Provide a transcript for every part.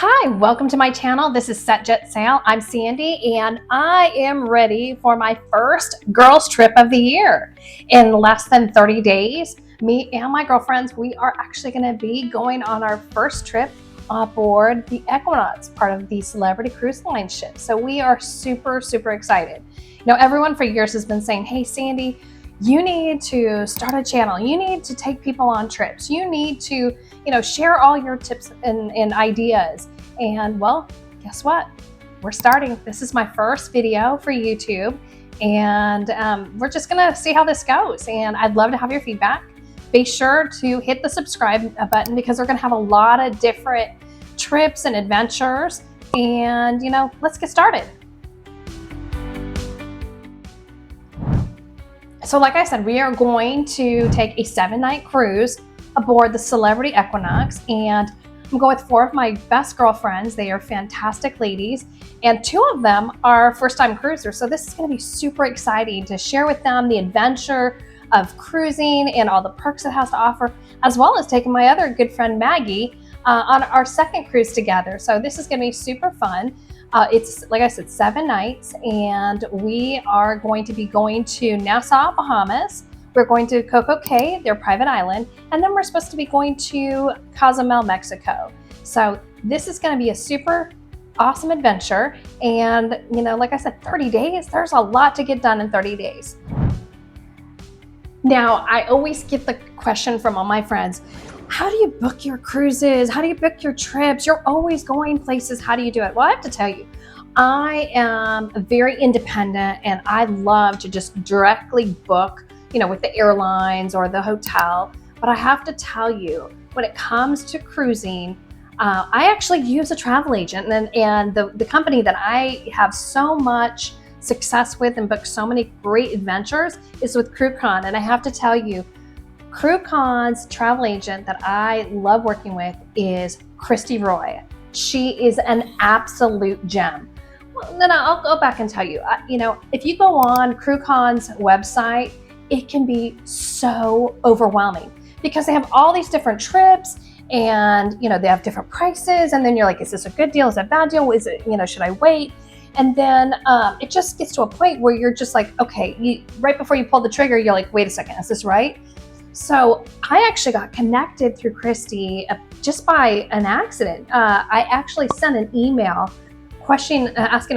Hi, welcome to my channel. This is Set Jet Sail. I'm Sandy and I am ready for my first girls trip of the year. In less than 30 days, me and my girlfriends, we are actually going to be going on our first trip aboard the Equinox, part of the Celebrity Cruise Line ship. So we are super excited. You know, everyone for years has been saying, hey Sandy, you need to start a channel. You need to take people on trips. You need to, share all your tips and ideas. And well, guess what? We're starting. This is my first video for YouTube, and we're just gonna see how this goes. And I'd love to have your feedback. Be sure to hit the subscribe button because we're gonna have a lot of different trips and adventures. And let's get started. So like I said, we are going to take a 7-night cruise aboard the Celebrity Equinox, and I'm going with 4 of my best girlfriends. They are fantastic ladies, and 2 of them are first-time cruisers. So this is going to be super exciting to share with them the adventure of cruising and all the perks it has to offer, as well as taking my other good friend Maggie on our second cruise together. So this is going to be super fun. It's, like I said, 7 nights, and we are going to be going to Nassau, Bahamas. We're going to Coco Cay, their private island, and then we're supposed to be going to Cozumel, Mexico. So this is going to be a super awesome adventure. And, like I said, 30 days, there's a lot to get done in 30 days. Now, I always get the question from all my friends, how do you book your cruises? How do you book your trips? You're always going places. How do you do it? Well, I have to tell you, I am very independent and I love to just directly book, with the airlines or the hotel. But I have to tell you, when it comes to cruising, I actually use a travel agent, and the company that I have so much success with and book so many great adventures is with CrewCon. And I have to tell you, CrewCon's travel agent that I love working with is Christy Roy. She is an absolute gem. Well, then I'll go back and tell you, if you go on CrewCon's website, it can be so overwhelming because they have all these different trips and, they have different prices. And then you're like, is this a good deal? Is it a bad deal? Is it, should I wait? And then it just gets to a point where you're just like, okay, right before you pull the trigger, you're like, wait a second, is this right? So I actually got connected through Christy just by an accident. I actually sent an email asking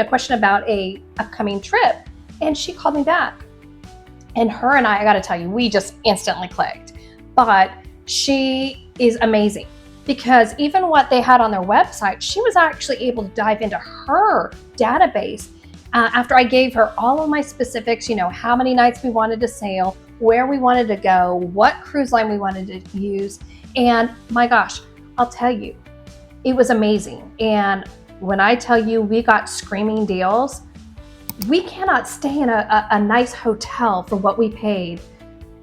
a question about a upcoming trip, and she called me back. And her and I got to tell you, we just instantly clicked. But she is amazing because even what they had on their website, she was actually able to dive into her database after I gave her all of my specifics, how many nights we wanted to sail, where we wanted to go, what cruise line we wanted to use. And my gosh, I'll tell you, it was amazing. And when I tell you we got screaming deals, we cannot stay in a nice hotel for what we paid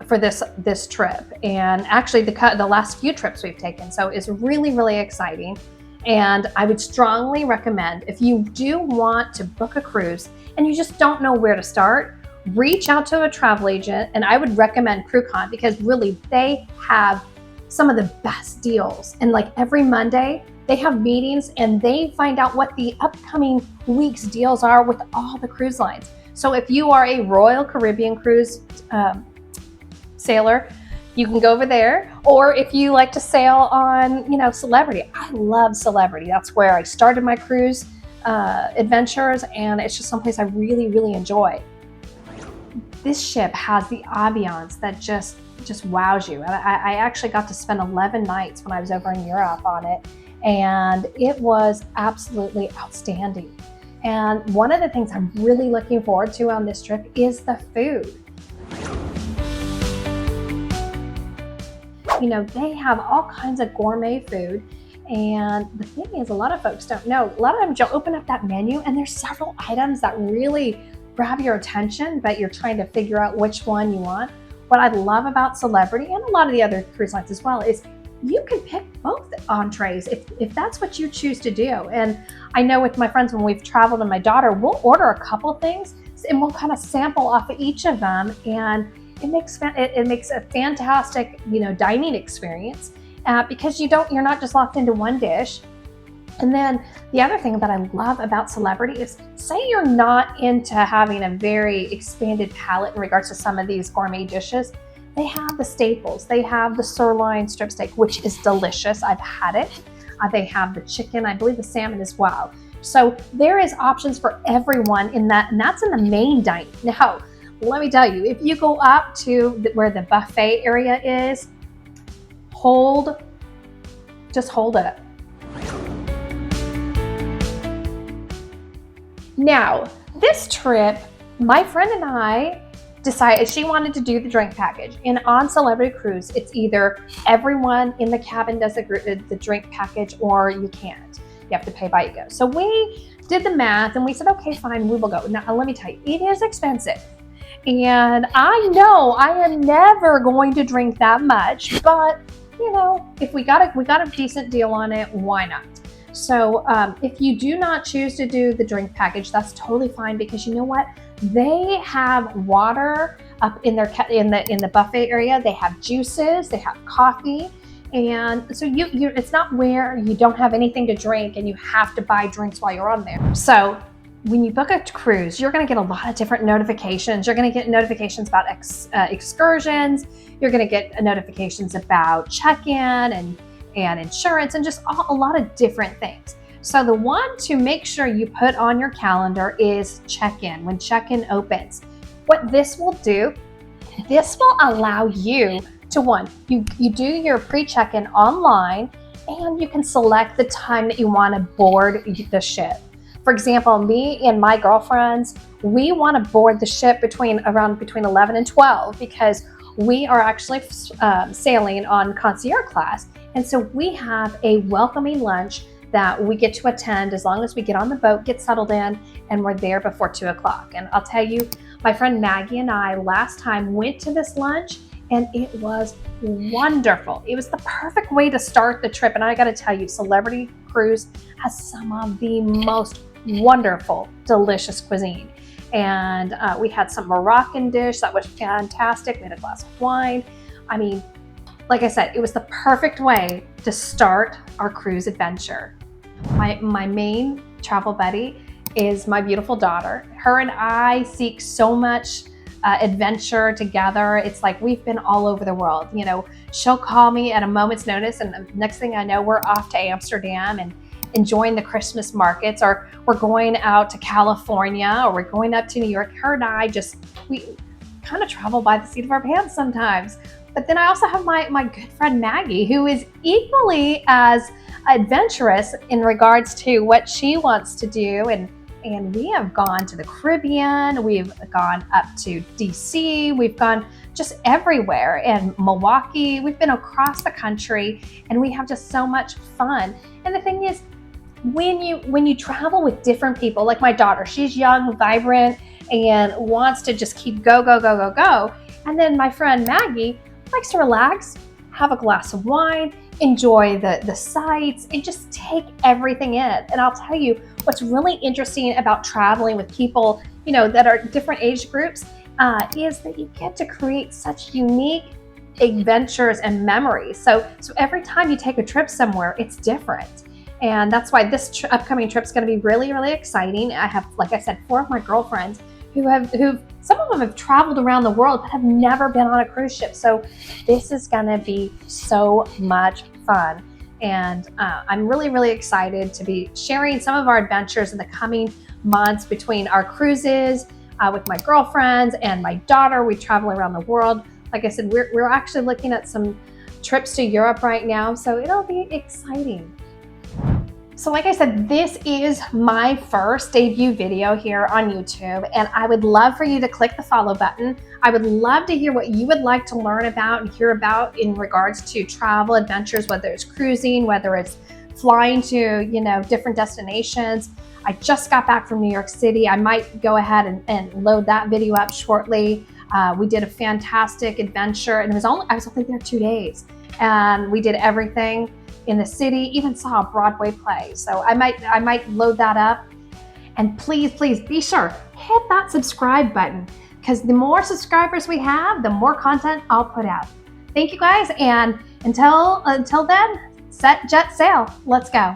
for this trip. And actually the last few trips we've taken. So it's really exciting. And I would strongly recommend, if you do want to book a cruise and you just don't know where to start, reach out to a travel agent. And I would recommend CrewCon because really they have some of the best deals. And like every Monday, they have meetings and they find out what the upcoming week's deals are with all the cruise lines. So if you are a Royal Caribbean cruise sailor, you can go over there. Or if you like to sail on, Celebrity. I love Celebrity. That's where I started my cruise adventures, and it's just someplace I really enjoy. This ship has the ambiance that just wows you. And I actually got to spend 11 nights when I was over in Europe on it. And it was absolutely outstanding. And one of the things I'm really looking forward to on this trip is the food. They have all kinds of gourmet food. And the thing is, a lot of folks don't know. A lot of times you'll open up that menu and there's several items that really grab your attention, but you're trying to figure out which one you want. What I love about Celebrity and a lot of the other cruise lines as well is you can pick both entrees if that's what you choose to do. And I know with my friends, when we've traveled and my daughter, we'll order a couple things and we'll kind of sample off of each of them. And it makes a fantastic, dining experience because you're not just locked into one dish. And then the other thing that I love about Celebrity is, say you're not into having a very expanded palate in regards to some of these gourmet dishes, they have the staples. They have the sirloin strip steak, which is delicious. I've had it. They have the chicken, I believe the salmon as well. So there is options for everyone in that, and that's in the main dining. Now, let me tell you, if you go up to where the buffet area is, just hold it. Now, this trip, my friend and I decided she wanted to do the drink package. And on Celebrity Cruise, it's either everyone in the cabin does the drink package, or you can't. You have to pay by you go. So we did the math and we said, okay, fine, we will go. Now, let me tell you, it is expensive. And I know I am never going to drink that much, but you know, if we got a decent deal on it, why not? So if you do not choose to do the drink package, that's totally fine, because you know what? They have water up in the buffet area. They have juices, they have coffee, and so it's not where you don't have anything to drink and you have to buy drinks while you're on there. So when you book a cruise, you're going to get a lot of different notifications. You're going to get notifications about excursions. You're going to get notifications about check-in and insurance, and just a lot of different things. So the one to make sure you put on your calendar is check-in. When check-in opens, what this will do, this will allow you to you do your pre-check-in online, and you can select the time that you want to board the ship. For example, me and my girlfriends, we want to board the ship between 11 and 12, because we are actually sailing on concierge class. And so we have a welcoming lunch that we get to attend as long as we get on the boat, get settled in, and we're there before 2 o'clock. And I'll tell you, my friend Maggie and I last time went to this lunch, and it was wonderful. It was the perfect way to start the trip. And I got to tell you, Celebrity Cruise has some of the most wonderful, delicious cuisine. And we had some Moroccan dish that was fantastic. We had a glass of wine. I mean, like I said, it was the perfect way to start our cruise adventure. My main travel buddy is my beautiful daughter. Her and I seek so much adventure together. It's like we've been all over the world. You know, she'll call me at a moment's notice, and the next thing I know, we're off to Amsterdam and enjoying the Christmas markets, or we're going out to California, or we're going up to New York. Her and I we kind of travel by the seat of our pants sometimes. But then I also have my good friend Maggie, who is equally as adventurous in regards to what she wants to do. And we have gone to the Caribbean, we've gone up to DC, we've gone just everywhere, and Milwaukee, we've been across the country, and we have just so much fun. And the thing is, when you travel with different people, like my daughter, she's young, vibrant, and wants to just keep go. And then my friend Maggie likes to relax, have a glass of wine, enjoy the sights, and just take everything in. And I'll tell you, what's really interesting about traveling with people, you know, that are different age groups, is that you get to create such unique adventures and memories. So every time you take a trip somewhere, it's different. And that's why this upcoming trip is going to be really, really exciting. I have, like I said, 4 of my girlfriends who've some of them have traveled around the world but have never been on a cruise ship. So this is going to be so much fun. And I'm really, really excited to be sharing some of our adventures in the coming months between our cruises, with my girlfriends and my daughter. We travel around the world. Like I said, we're actually looking at some trips to Europe right now, so it'll be exciting. So like I said, this is my first debut video here on YouTube, and I would love for you to click the follow button. I would love to hear what you would like to learn about and hear about in regards to travel adventures, whether it's cruising, whether it's flying to, you know, different destinations. I just got back from New York City. I might go ahead and load that video up shortly. We did a fantastic adventure, and I was only there 2 days, and we did everything in the city, even saw a Broadway play. So I might load that up. And please be sure, hit that subscribe button, because the more subscribers we have, the more content I'll put out. Thank you guys, and until then, set, jet, sail. Let's go.